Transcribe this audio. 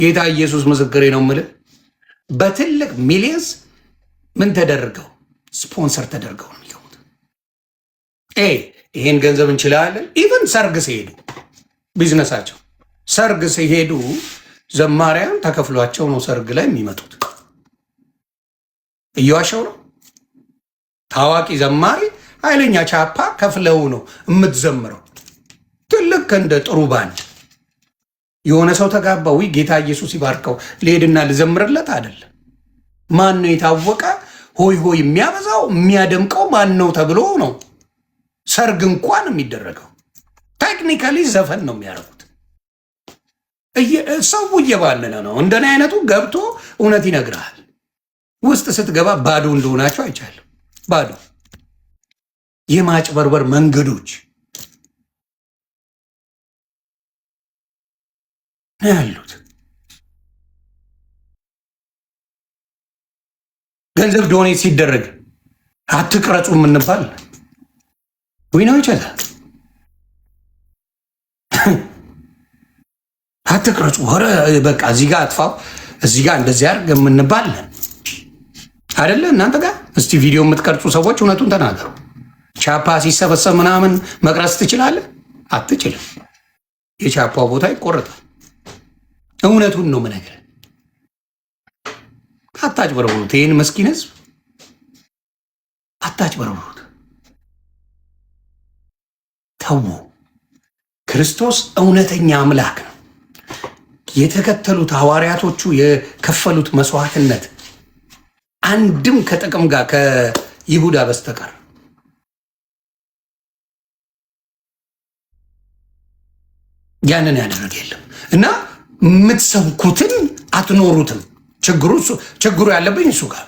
ጌታ ኢየሱስ ምስክሬ ነው የምልህ በትልቅ ሚሊየንስ ምን ተደርገው ስፖንሰር ተደርገው ነው የሚገቡት። ይሄን ገንዘብ እንችላለን። ኢቨን ሰርግ ሲሄዱ ቢዝነሳቸው ሰርግ ሲሄዱ ዘማሪያን ተከፍሏቸው ነው ሰርግ ላይ የሚመጡት። እየዋሸው ነው። ታዋቂ ዘማሪ ኃይለኛ ቻፓ ከፍለው ነው የምትዘምረው። ትልቅ እንደ ጥሩ ባንድ የሆነ ሰው ተጋባው ጌታ ኢየሱስ ይባርከው ልሄድና ልዘምርለት አይደለም። ማን ነው የታወቀ ሆይ ሆይ የሚያበዛው የሚያደምቀው ማን ነው ተብሎ ነው ሰርግ እንኳን የሚደረገው። ቴክኒካሊ ዘፈን ነው የሚያደርጉት። ሰው እየባለነ ነው። እንደኔ አይነቱ ገብቶ እውነት ይነግራል። ውስጥ ስትገባ ባዶ እንደሆናቸው አይቻልም። ባዶ የማጭበርበር መንገዶች ያሉት። ገንዘብ ዶኔት ሲደረግ አትቅረጹ የምንባል ወይ ነው ይችላል። አትቅረጹ ሆረ በቃ እዚህ ጋር አጥፋው እዚህ ጋር እንደዚህ አድርግ የምንባል አይደለ? እናንተ ጋር እስቲ ቪዲዮ የምትቀርጹ ሰዎች እውነቱን ተናገሩ። ቻፓ ሲሰበሰብ ምናምን መቅረጽ ትችላለህ? አትችልም። የቻፓው ቦታ ይቆረጣል። እውነቱን ነው የምነግርህ። አታጭበርብሩት። ይህን መስኪን ህዝብ አታጭበርብሩት። ተው። ክርስቶስ እውነተኛ አምላክ ነው። የተከተሉት ሐዋርያቶቹ የከፈሉት መስዋዕትነት አንድም ከጥቅም ጋር ከይሁዳ በስተቀር ያንን ያደረገ የለም። እና የምትሰብኩትን አትኖሩትም። ችግሩ ያለብኝ እሱ ጋር